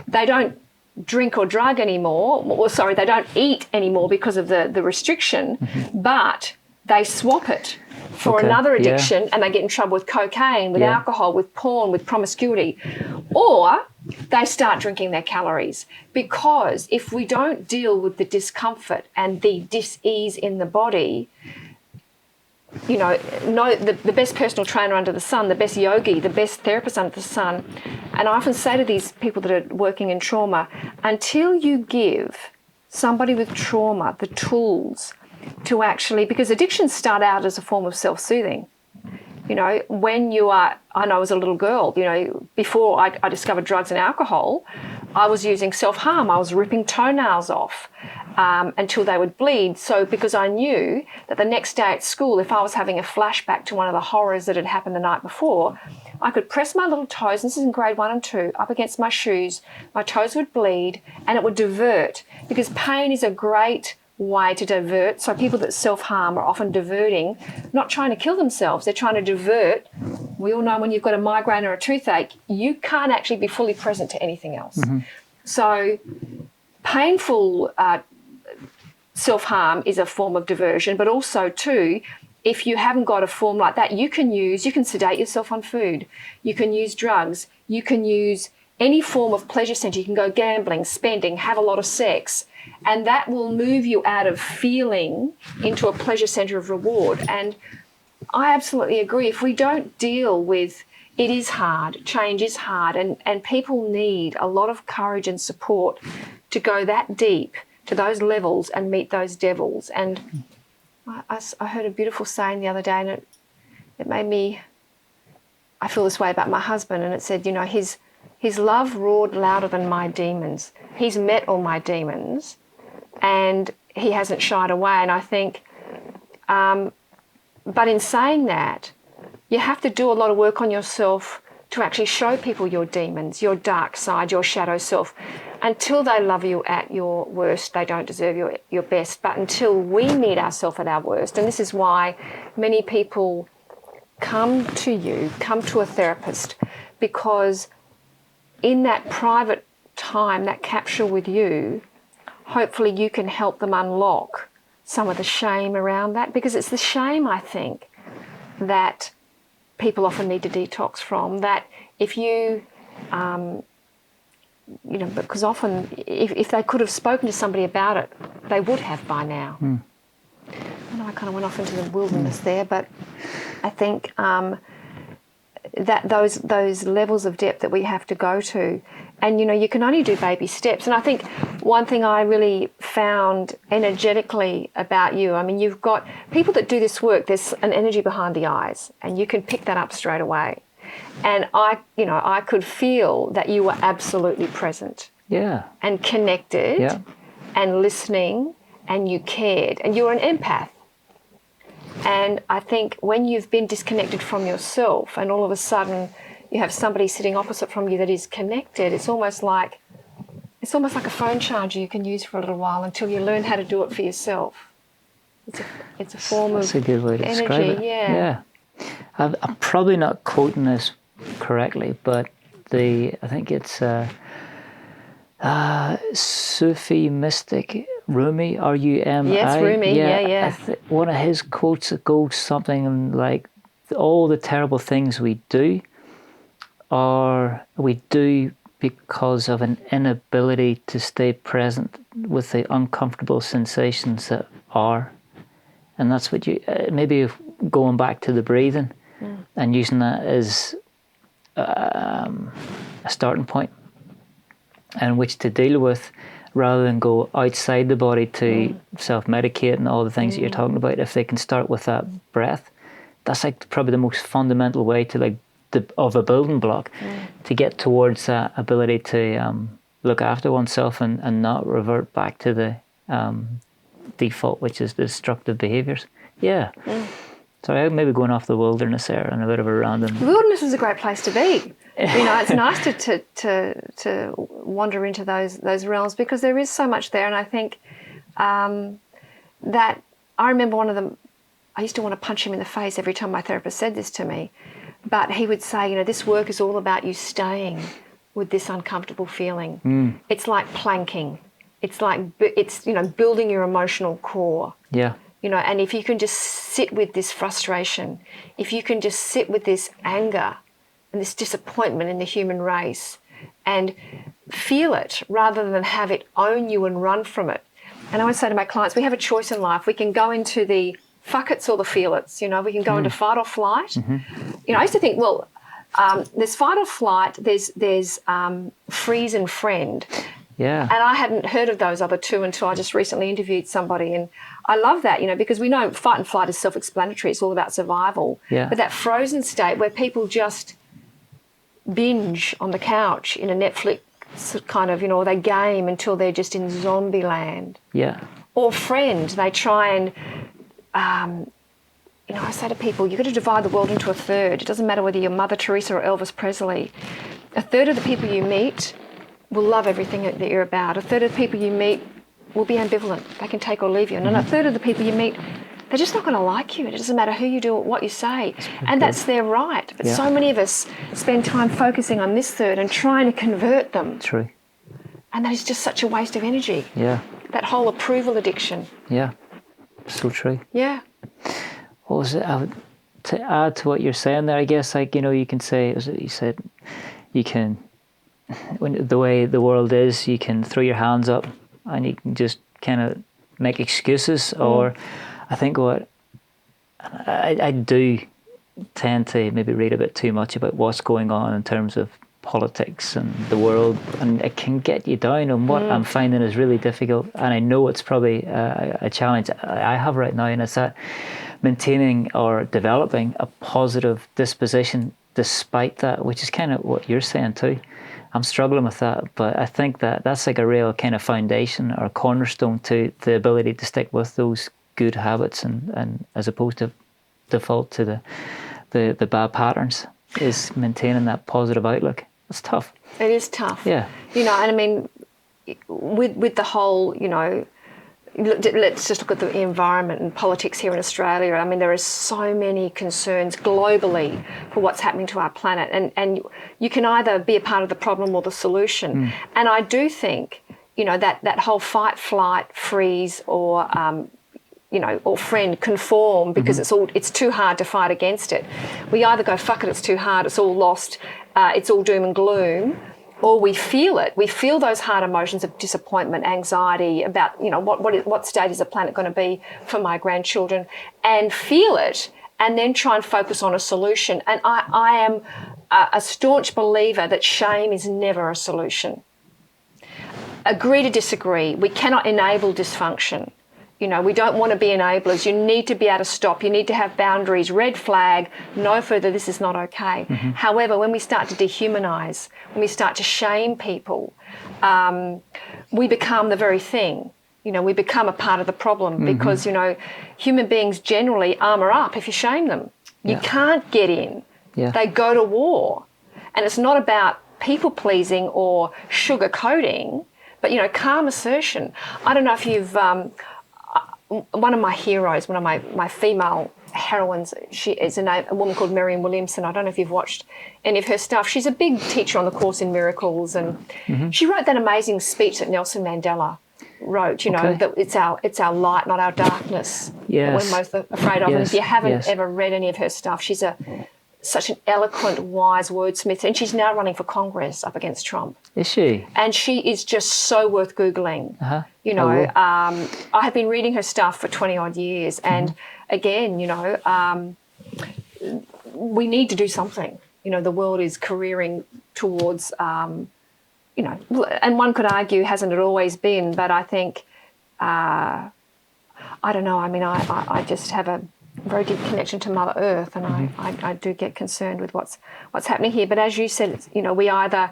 They don't drink or drug anymore, they don't eat anymore because of the restriction, mm-hmm. but they swap it for another addiction, and they get in trouble with cocaine, with alcohol, with porn, with promiscuity. Or they start drinking their calories. Because if we don't deal with the discomfort and the dis-ease in the body, you know, the best personal trainer under the sun, the best yogi, the best therapist under the sun. And I often say to these people that are working in trauma, until you give somebody with trauma the tools to actually, because addictions start out as a form of self-soothing. You know, when you are, I know as a little girl, you know, before I discovered drugs and alcohol, I was using self-harm. I was ripping toenails off until they would bleed. So because I knew that the next day at school, if I was having a flashback to one of the horrors that had happened the night before, I could press my little toes, and this is in grade 1 and 2, up against my shoes. My toes would bleed and it would divert, because pain is a great way to divert. So people that self-harm are often diverting, not trying to kill themselves, they're trying to divert. We all know when you've got a migraine or a toothache, you can't actually be fully present to anything else. So painful self-harm is a form of diversion, but also too, if you haven't got a form like that, you can sedate yourself on food, you can use drugs, you can use any form of pleasure center, you can go gambling, spending, have a lot of sex, and that will move you out of feeling into a pleasure center of reward. And I absolutely agree. If we don't deal with, it is hard, change is hard, and people need a lot of courage and support to go that deep to those levels and meet those devils. And I heard a beautiful saying the other day, and it made me, I feel this way about my husband, and it said, you know, his love roared louder than my demons. He's met all my demons and he hasn't shied away. And I think, but in saying that, you have to do a lot of work on yourself to actually show people your demons, your dark side, your shadow self. Until they love you at your worst, they don't deserve your best. But until we meet ourselves at our worst, and this is why many people come to a therapist, because in that private time, that capsule with you, hopefully you can help them unlock some of the shame around that, because it's the shame, I think, that people often need to detox from. That if you, you know, because often if they could have spoken to somebody about it, they would have by now. I know I kind of went off into the wilderness there, but I think that those levels of depth that we have to go to, and you know, you can only do baby steps. And I think one thing I really found energetically about you, I mean, you've got people that do this work, there's an energy behind the eyes, and you can pick that up straight away. And I could feel that you were absolutely present, and connected, and listening, and you cared, and you're an empath. And I think when you've been disconnected from yourself and all of a sudden you have somebody sitting opposite from you that is connected, it's almost like a phone charger you can use for a little while until you learn how to do it for yourself. It's a form of energy. That's a good way to describe it. Yeah. I'm probably not quoting this correctly, but I think it's Sufi mystic Rumi, R-U-M-I. Yes, Rumi, yeah. One of his quotes goes something like, all the terrible things we do because of an inability to stay present with the uncomfortable sensations that are. And that's what you, maybe going back to the breathing and using that as a starting point and which to deal with, rather than go outside the body to self-medicate and all the things that you're talking about. If they can start with that breath, that's like probably the most fundamental way to of a building block to get towards that ability to look after oneself and not revert back to the default, which is the destructive behaviours. Sorry, I'm maybe going off the wilderness there and a bit of a random. The wilderness is a great place to be. You know, it's nice to wander into those realms, because there is so much there. And I think that I remember one of them, I used to want to punch him in the face every time my therapist said this to me, but he would say, you know, this work is all about you staying with this uncomfortable feeling. It's like planking. It's like, you know, building your emotional core. and if you can just sit with this frustration, if you can just sit with this anger and this disappointment in the human race and feel it rather than have it own you and run from it. And I always say to my clients, we have a choice in life. We can go into the fuck it's or the feel it's, we can go into fight or flight. I used to think, well, there's fight or flight, there's freeze and friend. Yeah. And I hadn't heard of those other two until I just recently interviewed somebody. And I love that, because we know fight and flight is self-explanatory. It's all about survival. Yeah. But that frozen state where people just binge on the couch in a Netflix kind of, or they game until they're just in zombie land. Yeah. Or friend, they try and, I say to people, you've got to divide the world into a third. It doesn't matter whether you're Mother Teresa or Elvis Presley. A third of the people you meet will love everything that you're about. A third of the people you meet will be ambivalent. They can take or leave you. And a third of the people you meet, they're just not going to like you. It doesn't matter who you do or what you say. And that's their right. But so many of us spend time focusing on this third and trying to convert them. True. And that is just such a waste of energy. Yeah. That whole approval addiction. Yeah. So true. Yeah. What was it? To add to what you're saying there, I guess, you can say, as you said, you can, when the way the world is, you can throw your hands up and you can just kind of make excuses. Or I think what I do tend to maybe read a bit too much about what's going on in terms of politics and the world, and it can get you down. And what I'm finding is really difficult, and I know it's probably a challenge I have right now, and it's that maintaining or developing a positive disposition despite that, which is kind of what you're saying too. I'm struggling with that, but I think that's like a real kind of foundation or cornerstone to the ability to stick with those good habits, and as opposed to default to the bad patterns, is maintaining that positive outlook. It's tough. It is tough. Yeah. And I mean, with the whole, let's just look at the environment and politics here in Australia. I mean, there are so many concerns globally for what's happening to our planet. And you can either be a part of the problem or the solution. And I do think, that whole fight, flight, freeze, or or friend, conform, because it's too hard to fight against it. We either go, fuck it, it's too hard, it's all lost, it's all doom and gloom, or we feel it. We feel those hard emotions of disappointment, anxiety about, what state is the planet going to be for my grandchildren, and feel it, and then try and focus on a solution. And I am a staunch believer that shame is never a solution. Agree to disagree. We cannot enable dysfunction. We don't want to be enablers. You need to be able to stop. You need to have boundaries. Red flag, no further, this is not okay. However, when we start to dehumanise, when we start to shame people, we become the very thing. We become a part of the problem because, human beings generally armour up if you shame them. You can't get in. Yeah. They go to war. And it's not about people-pleasing or sugar-coating, but, calm assertion. I don't know if you've... one of my heroes, one of my female heroines, she is a woman called Marianne Williamson. I don't know if you've watched any of her stuff. She's a big teacher on the Course in Miracles, and she wrote that amazing speech that Nelson Mandela wrote, that it's our light, not our darkness, that we're most afraid of. And if you haven't ever read any of her stuff, she's such an eloquent, wise wordsmith, and she's now running for Congress up against Trump. Is she? And she is just so worth Googling. I have been reading her stuff for 20-odd years, and again, we need to do something. The world is careering towards, and one could argue, hasn't it always been, but I think, I don't know, I mean, I just have a very deep connection to Mother Earth, and I do get concerned with what's happening here. But as you said, we either,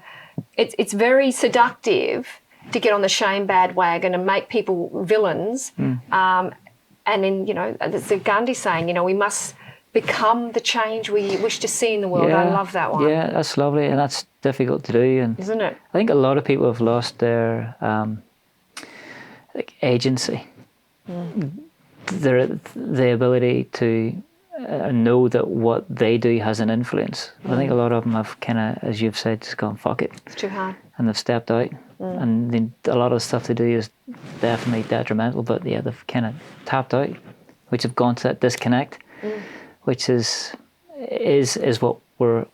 it's very seductive to get on the shame bandwagon and make people villains, and then it's the Gandhi saying, we must become the change we wish to see in the world. I love that one. Yeah, that's lovely, and that's difficult to do, and isn't it? I think a lot of people have lost their agency. The ability to know that what they do has an influence. I think a lot of them have kind of, as you've said, just gone, fuck it. It's too hard. And they've stepped out. And then a lot of the stuff they do is definitely detrimental, but they've kind of tapped out, which have gone to that disconnect, which is what we're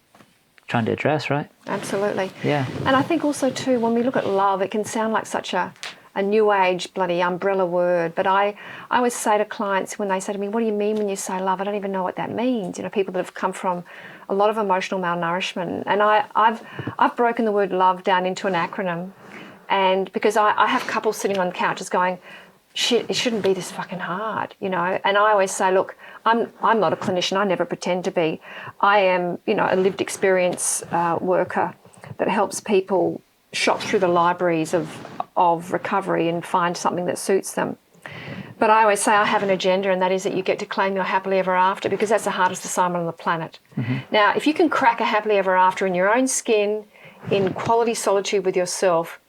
trying to address, right? Absolutely. Yeah. And I think also too, when we look at love, it can sound like such a new age bloody umbrella word, but I always say to clients when they say to me, what do you mean when you say love? I don't even know what that means. You know, people that have come from a lot of emotional malnourishment. And I've broken the word love down into an acronym, and because I have couples sitting on couches going, shit, it shouldn't be this fucking hard, you know. And I always say, look, I'm not a clinician. I never pretend to be. I am, you know, a lived experience worker that helps people shop through the libraries of recovery and find something that suits them. But I always say I have an agenda, and that is that you get to claim your happily ever after, because that's the hardest assignment on the planet. Now, if you can crack a happily ever after in your own skin, in quality solitude with yourself,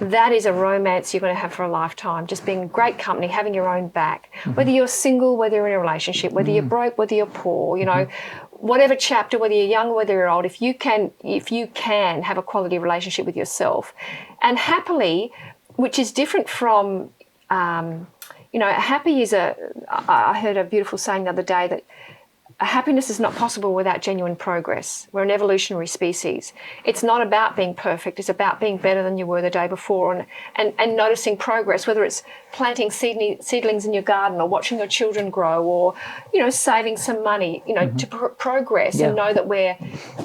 that is a romance you're going to have for a lifetime. Just being in great company, having your own back. Whether you're single, whether you're in a relationship, whether you're broke, whether you're poor, you know, whatever chapter, whether you're young, whether you're old, if you can have a quality relationship with yourself, and happily, which is different from, you know, happy is I heard a beautiful saying the other day that happiness is not possible without genuine progress. We're an evolutionary species. It's not about being perfect. It's about being better than you were the day before, and noticing progress, whether it's planting seedlings in your garden or watching your children grow, or, you know, saving some money, you know, to progress and know that we're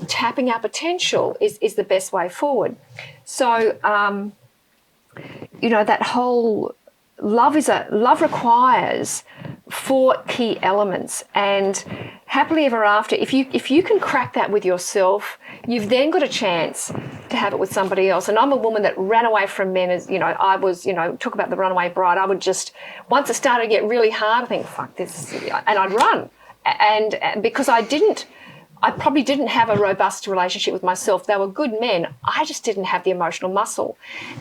tapping our potential is the best way forward. So, you know, that whole love requires 4 key elements, and happily ever after, if you can crack that with yourself, you've then got a chance to have it with somebody else. And I'm a woman that ran away from men, as you know, I was, you know, talk about the runaway bride. I would just, once it started to get really hard, I think, fuck this, and I'd run. And because I probably didn't have a robust relationship with myself. They were good men. I just didn't have the emotional muscle.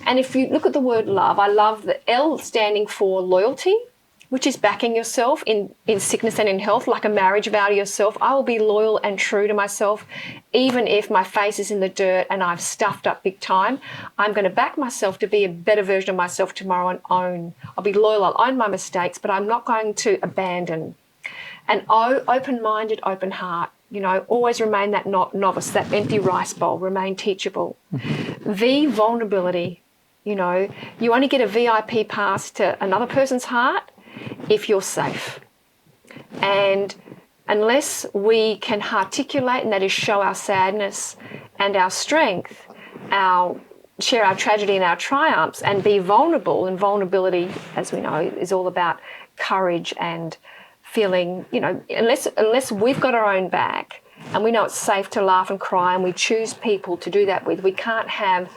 And if you look at the word love, I love the L standing for loyalty, which is backing yourself in sickness and in health, like a marriage vow to yourself. I will be loyal and true to myself, even if my face is in the dirt and I've stuffed up big time. I'm going to back myself to be a better version of myself tomorrow and own. I'll be loyal, I'll own my mistakes, but I'm not going to abandon. And open-minded, open heart. You know, always remain that novice, that empty rice bowl, remain teachable. V, vulnerability. You know, you only get a VIP pass to another person's heart if you're safe. And unless we can articulate, and that is show our sadness and our strength, share our tragedy and our triumphs, and be vulnerable, and vulnerability, as we know, is all about courage and feeling, you know, unless we've got our own back and we know it's safe to laugh and cry, and we choose people to do that with, we can't have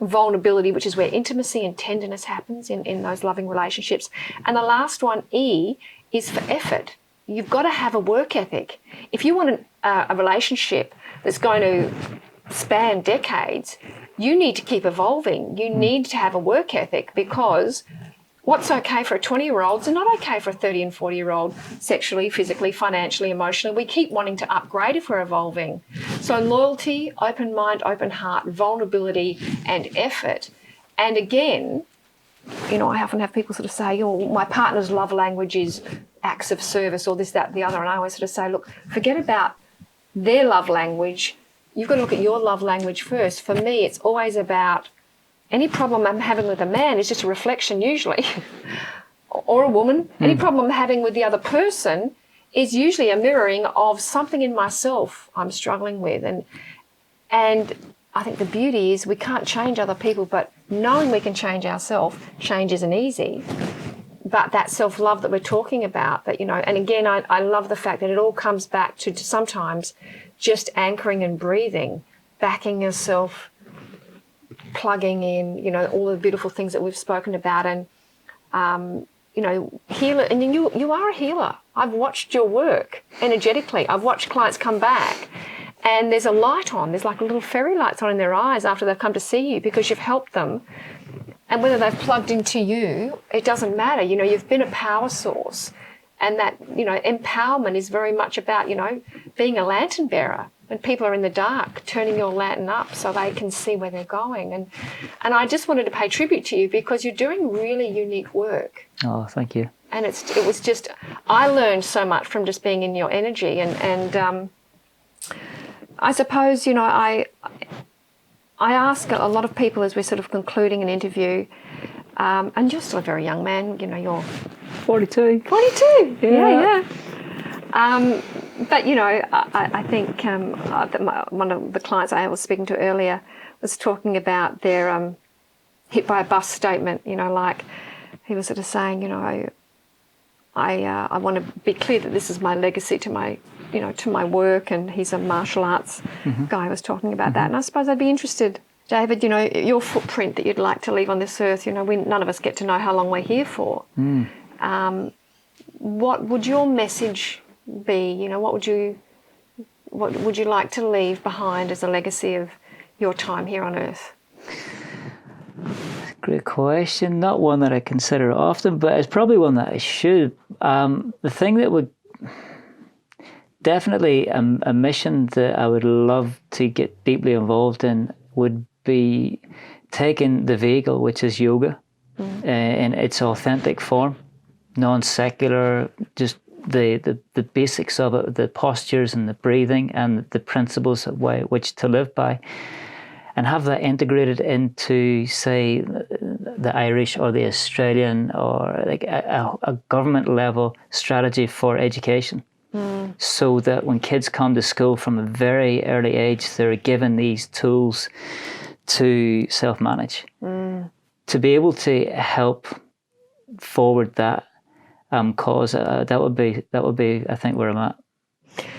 vulnerability, which is where intimacy and tenderness happens in those loving relationships. And the last one, E, is for effort. You've got to have a work ethic. If you want a relationship that's going to span decades, you need to keep evolving. You need to have a work ethic, because what's okay for a 20-year-old is not okay for a 30 and 40-year-old, sexually, physically, financially, emotionally. We keep wanting to upgrade if we're evolving. So loyalty, open mind, open heart, vulnerability, and effort. And again, you know, I often have people sort of say, oh, my partner's love language is acts of service, or this, that, the other. And I always sort of say, look, forget about their love language. You've got to look at your love language first. For me, it's always about any problem I'm having with a man is just a reflection, usually, or a woman. Any problem I'm having with the other person is usually a mirroring of something in myself I'm struggling with. And I think the beauty is we can't change other people, but knowing we can change ourselves, change isn't easy. But that self-love that we're talking about, that, you know, and again, I love the fact that it all comes back to sometimes just anchoring and breathing, backing yourself, plugging in, you know, all the beautiful things that we've spoken about, and you know, healer. And you are a healer. I've watched your work energetically. I've watched clients come back, and there's a light on. There's like little fairy lights on in their eyes after they've come to see you, because you've helped them. And whether they've plugged into you, it doesn't matter. You know, you've been a power source, and that, you know, empowerment is very much about, you know, being a lantern bearer. When people are in the dark, turning your lantern up so they can see where they're going. And I just wanted to pay tribute to you, because you're doing really unique work. Oh, thank you. And it was just, I learned so much from just being in your energy. And I suppose, you know, I ask a lot of people as we're sort of concluding an interview, and you're still a very young man, you know, you're 42. 42, Yeah. But, you know, I think one of the clients I was speaking to earlier was talking about their hit by a bus statement, you know, like he was sort of saying, you know, I want to be clear that this is my legacy to my, you know, to my work, and he's a martial arts guy was talking about that. And I suppose I'd be interested, David, you know, your footprint that you'd like to leave on this earth. You know, none of us get to know how long we're here for. What would your message be? You know, what would you like to leave behind as a legacy of your time here on earth? Great question. Not one that I consider often, but it's probably one that I should. The thing that would definitely a mission that I would love to get deeply involved in would be taking the vehicle, which is yoga, in its authentic form, non-secular, just the basics of it, the postures and the breathing and the principles of which to live by, and have that integrated into, say, the Irish or the Australian or like a government level strategy for education. So that when kids come to school from a very early age, they're given these tools to self-manage. To be able to help forward that cause, that would be, I think, where I'm at.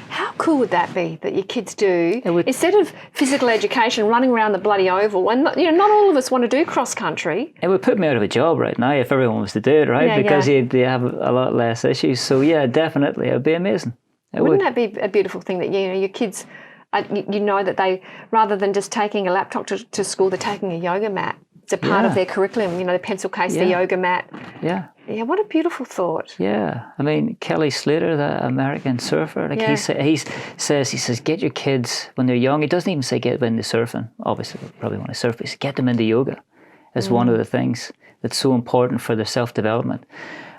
How cool would that be that your kids do, instead of physical education, running around the bloody oval? And, you know, not all of us want to do cross country. It would put me out of a job right now if everyone was to do it, right? Yeah, because you have a lot less issues. So yeah, definitely, it would be amazing. Wouldn't that be a beautiful thing that, you know, your kids, you know, that they, rather than just taking a laptop to school, they're taking a yoga mat. It's a part of their curriculum, you know, the pencil case, the yoga mat. Yeah. Yeah, what a beautiful thought. Yeah. I mean, Kelly Slater, the American surfer, like he says, get your kids when they're young. He doesn't even say get them into surfing. Obviously, they probably want to surf, but he says get them into yoga. It's one of the things that's so important for their self-development.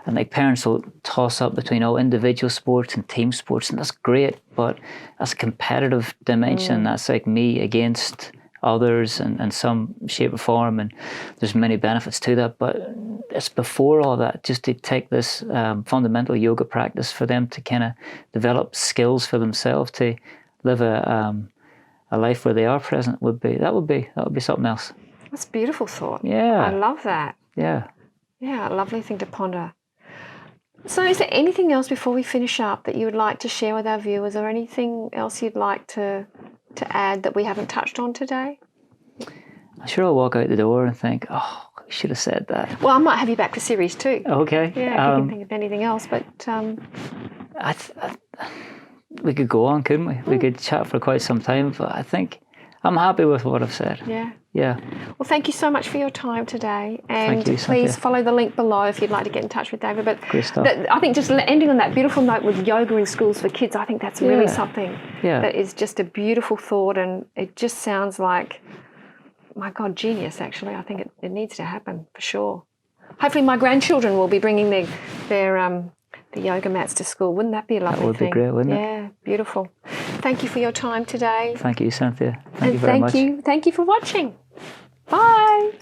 And like parents will toss up between individual sports and team sports, and that's great, but that's a competitive dimension. That's like me against others in some shape or form, and there's many benefits to that, but it's before all that, just to take this fundamental yoga practice for them to kind of develop skills for themselves to live a life where they are present would be something else. That's a beautiful thought. Yeah, I love that. Yeah, a lovely thing to ponder. So is there anything else before we finish up that you would like to share with our viewers, or anything else you'd like to add that we haven't touched on today? I'm sure I'll walk out the door and think, oh, I should have said that. Well, I might have you back for series 2. Okay. Yeah, if you can think of anything else, but... we could go on, couldn't we? We could chat for quite some time, but I think I'm happy with what I've said. Yeah. Well, thank you so much for your time today. And thank you, please follow the link below if you'd like to get in touch with David. But great stuff. I think just ending on that beautiful note with yoga in schools for kids, I think that's really something that is just a beautiful thought, and it just sounds like, my God, genius, actually. I think it needs to happen for sure. Hopefully my grandchildren will be bringing their the yoga mats to school. Wouldn't that be a lovely thing? That would be great, wouldn't it? Yeah, beautiful. Thank you for your time today. Thank you, Cynthia. Thank you very much. Thank you for watching. Bye.